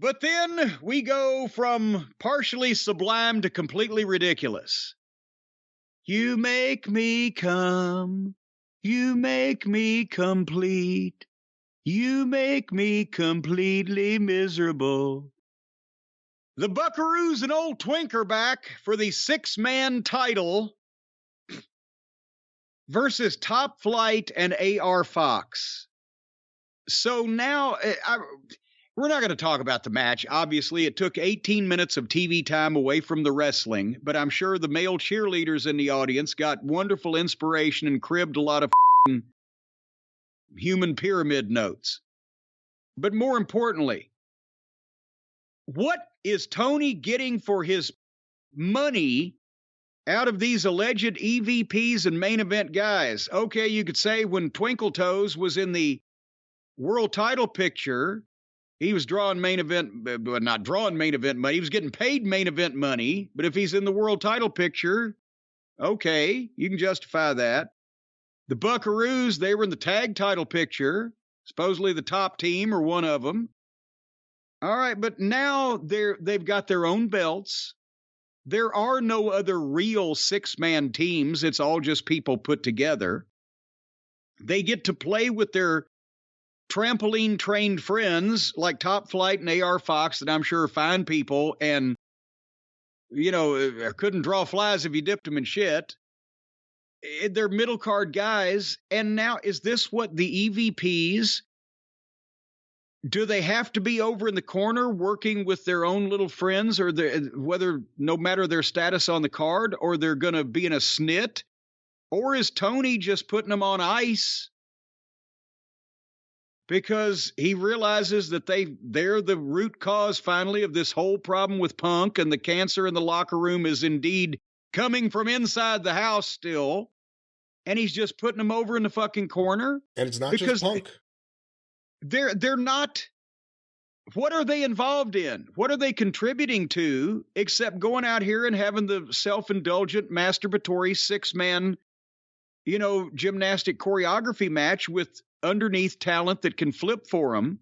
But then we go from partially sublime to completely ridiculous. You make me come. You make me complete. You make me completely miserable. The Buckaroos and Old Twink are back for the 6-man title versus Top Flight and AR Fox. So now, we're not going to talk about the match. Obviously, it took 18 minutes of TV time away from the wrestling, but I'm sure the male cheerleaders in the audience got wonderful inspiration and cribbed a lot of human pyramid notes. But more importantly, what is Tony getting for his money out of these alleged EVPs and main event guys? Okay, you could say when Twinkle Toes was in the world title picture, he was drawing main event, but not drawing main event money. He was getting paid main event money. But if he's in the world title picture, okay, you can justify that. The Buckaroos, they were in the tag title picture, supposedly the top team or one of them. All right, but now they've got their own belts. There are no other real 6-man teams. It's all just people put together. They get to play with their trampoline-trained friends like Top Flight and AR Fox that I'm sure are fine people and, couldn't draw flies if you dipped them in shit. They're middle card guys. And now, is this what the EVPs, do they have to be over in the corner working with their own little friends, or no matter their status on the card, or they're going to be in a snit? Or is Tony just putting them on ice because he realizes that they're the root cause finally of this whole problem with Punk, and the cancer in the locker room is indeed coming from inside the house still, and he's just putting them over in the fucking corner? And it's not just Punk. They're not. What are they involved in? What are they contributing to except going out here and having the self-indulgent, masturbatory 6-man, gymnastic choreography match with underneath talent that can flip for them?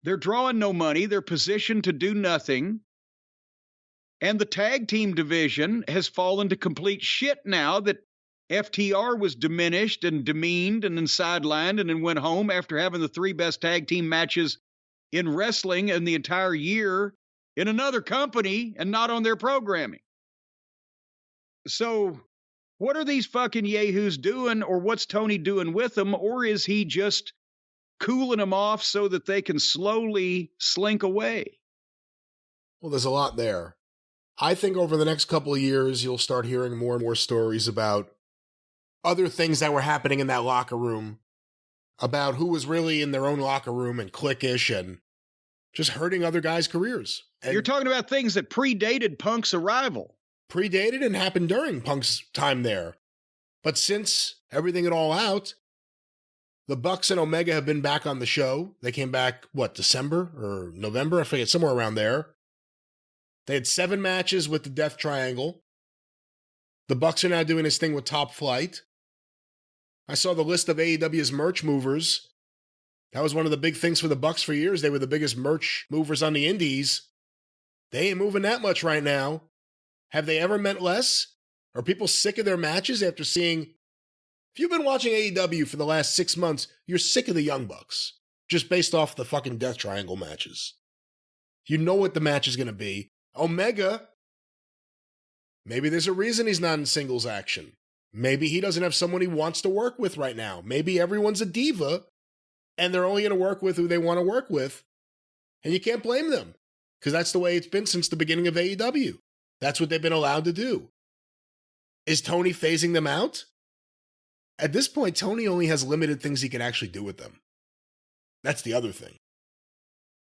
They're drawing no money. They're positioned to do nothing. And the tag team division has fallen to complete shit now that FTR was diminished and demeaned and then sidelined and then went home after having the 3 best tag team matches in wrestling in the entire year in another company and not on their programming. So what are these fucking yahoos doing, or what's Tony doing with them? Or is he just cooling them off so that they can slowly slink away? Well, there's a lot there. I think over the next couple of years, you'll start hearing more and more stories about other things that were happening in that locker room, about who was really in their own locker room and cliquish and just hurting other guys' careers. And you're talking about things that predated Punk's arrival. Predated and happened during Punk's time there. But since everything had all out, the Bucks and Omega have been back on the show. They came back, December or November? I forget, somewhere around there. They had 7 matches with the Death Triangle. The Bucks are now doing this thing with Top Flight. I saw the list of AEW's merch movers. That was one of the big things for the Bucks for years. They were the biggest merch movers on the indies. They ain't moving that much right now. Have they ever meant less? Are people sick of their matches after seeing... If you've been watching AEW for the last 6 months, you're sick of the Young Bucks. Just based off the fucking Death Triangle matches. You know what the match is going to be. Omega... Maybe there's a reason he's not in singles action. Maybe he doesn't have someone he wants to work with right now. Maybe everyone's a diva, and they're only going to work with who they want to work with. And you can't blame them, because that's the way it's been since the beginning of AEW. That's what they've been allowed to do. Is Tony phasing them out? At this point, Tony only has limited things he can actually do with them. That's the other thing.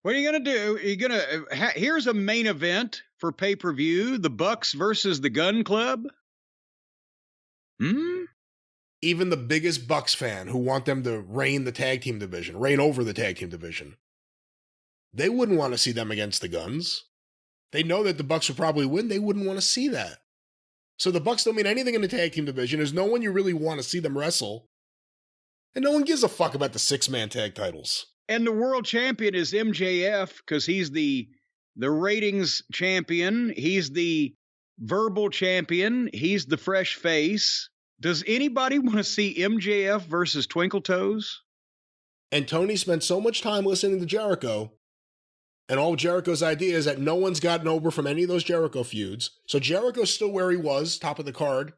What are you going to do? Here's a main event for pay-per-view, the Bucks versus the Gun Club. Even the biggest Bucks fan who want them to reign over the tag team division, they wouldn't want to see them against the Guns. They know that the Bucks would probably win. They wouldn't want to see that. So the Bucks don't mean anything in the tag team division. There's no one you really want to see them wrestle. And no one gives a fuck about the 6-man tag titles. And the world champion is MJF because he's the ratings champion. He's the verbal champion. He's the fresh face. Does anybody want to see MJF versus Twinkle Toes? And Tony spent so much time listening to Jericho, and all Jericho's idea is that no one's gotten over from any of those Jericho feuds. So Jericho's still where he was, top of the card.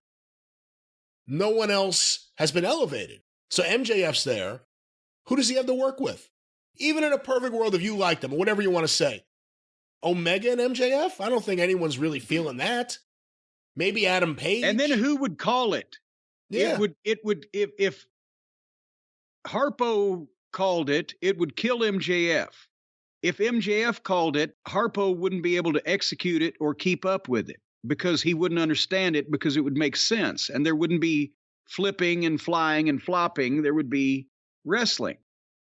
No one else has been elevated. So MJF's there. Who does he have to work with? Even in a perfect world, if you liked him, or whatever you want to say. Omega and MJF? I don't think anyone's really feeling that. Maybe Adam Page. And then who would call it? Yeah. It would if Harpo called it, it would kill MJF. If MJF called it, Harpo wouldn't be able to execute it or keep up with it because he wouldn't understand it because it would make sense. And there wouldn't be flipping and flying and flopping. There would be wrestling.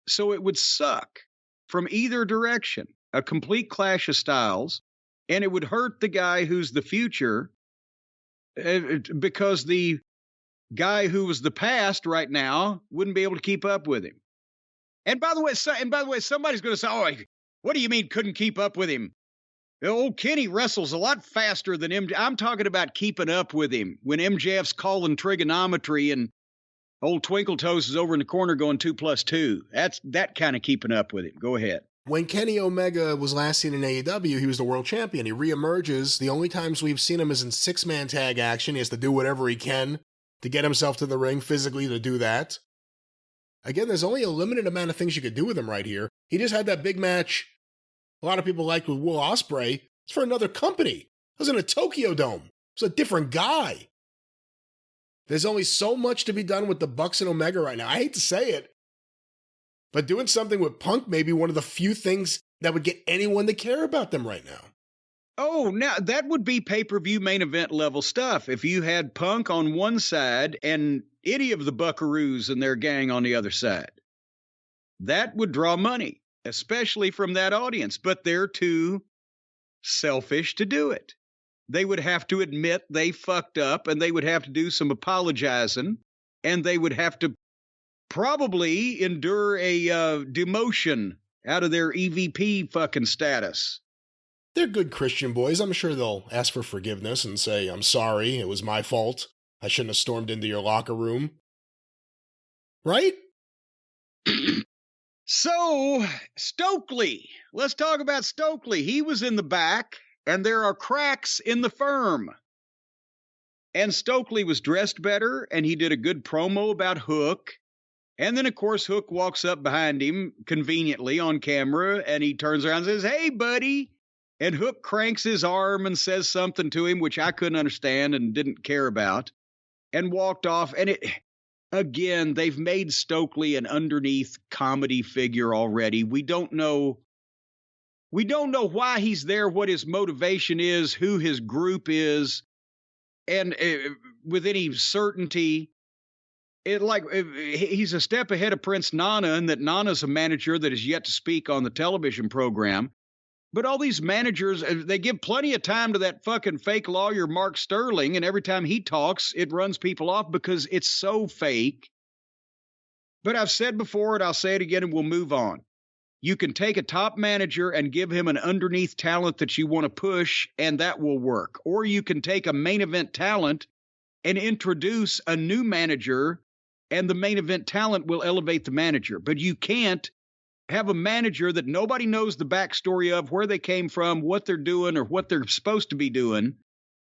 So it would suck from either direction, a complete clash of styles. And it would hurt the guy who's the future because the guy who was the past right now wouldn't be able to keep up with him. And by the way, somebody's going to say, "Oh, what do you mean couldn't keep up with him? Old Kenny wrestles a lot faster than MJ." I'm talking about keeping up with him when MJF's calling trigonometry and old Twinkle Toes is over in the corner going 2 + 2. That's that kind of keeping up with him. Go ahead. When Kenny Omega was last seen in AEW, he was the world champion. He reemerges. The only times we've seen him is in 6-man tag action. He has to do whatever he can to get himself to the ring physically to do that. Again, there's only a limited amount of things you could do with him right here. He just had that big match a lot of people liked with Will Ospreay. It's for another company. It was in a Tokyo Dome. It's a different guy. There's only so much to be done with the Bucks and Omega right now. I hate to say it, but doing something with Punk may be one of the few things that would get anyone to care about them right now. Oh, now that would be pay-per-view main event level stuff. If you had Punk on one side and any of the Buckaroos and their gang on the other side, that would draw money, especially from that audience. But they're too selfish to do it. They would have to admit they fucked up, and they would have to do some apologizing, and they would have to probably endure a demotion out of their EVP fucking status. They're good Christian boys. I'm sure they'll ask for forgiveness and say, "I'm sorry, it was my fault. I shouldn't have stormed into your locker room." Right? So, Stokely. Let's talk about Stokely. He was in the back, and there are cracks in the firm. And Stokely was dressed better, and he did a good promo about Hook. And then, of course, Hook walks up behind him conveniently on camera, and he turns around and says, "Hey, buddy." And Hook cranks his arm and says something to him, which I couldn't understand and didn't care about, and walked off. And again, they've made Stokely an underneath comedy figure already. We don't know why he's there, what his motivation is, who his group is, and with any certainty. He's a step ahead of Prince Nana, and that Nana's a manager that is yet to speak on the television program. But all these managers, they give plenty of time to that fucking fake lawyer, Mark Sterling, and every time he talks, it runs people off because it's so fake. But I've said before, and I'll say it again, and we'll move on. You can take a top manager and give him an underneath talent that you want to push, and that will work. Or you can take a main event talent and introduce a new manager, and the main event talent will elevate the manager. But you can't have a manager that nobody knows the backstory of, where they came from, what they're doing, or what they're supposed to be doing,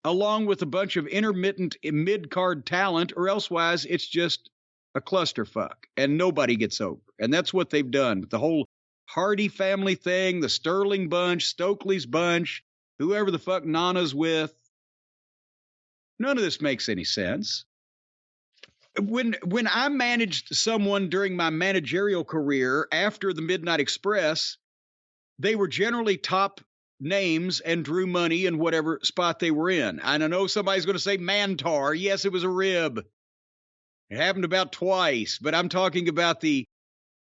along with a bunch of intermittent mid-card talent, or elsewise it's just a clusterfuck, and nobody gets over. And that's what they've done. The whole Hardy family thing, the Sterling bunch, Stokely's bunch, whoever the fuck Nana's with. None of this makes any sense. When I managed someone during my managerial career after the Midnight Express, they were generally top names and drew money in whatever spot they were in. And I know somebody's going to say Mantar. Yes, it was a rib. It happened about twice, but I'm talking about the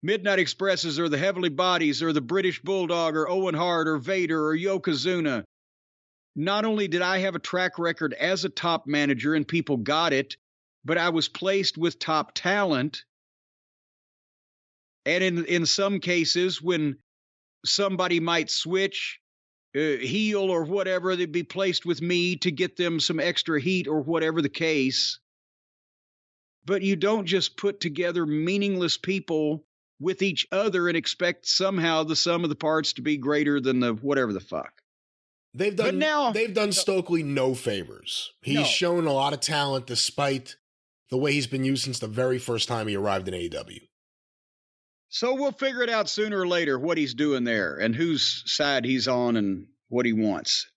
Midnight Expresses or the Heavenly Bodies or the British Bulldog or Owen Hart or Vader or Yokozuna. Not only did I have a track record as a top manager and people got it, but I was placed with top talent And in some cases, when somebody might switch heel or whatever, they'd be placed with me to get them some extra heat or whatever the case. But you don't just put together meaningless people with each other and expect somehow the sum of the parts to be greater than the whatever the fuck. They've done Stokely no favors. He's shown a lot of talent despite the way he's been used since the very first time he arrived in AEW. So we'll figure it out sooner or later what he's doing there and whose side he's on and what he wants.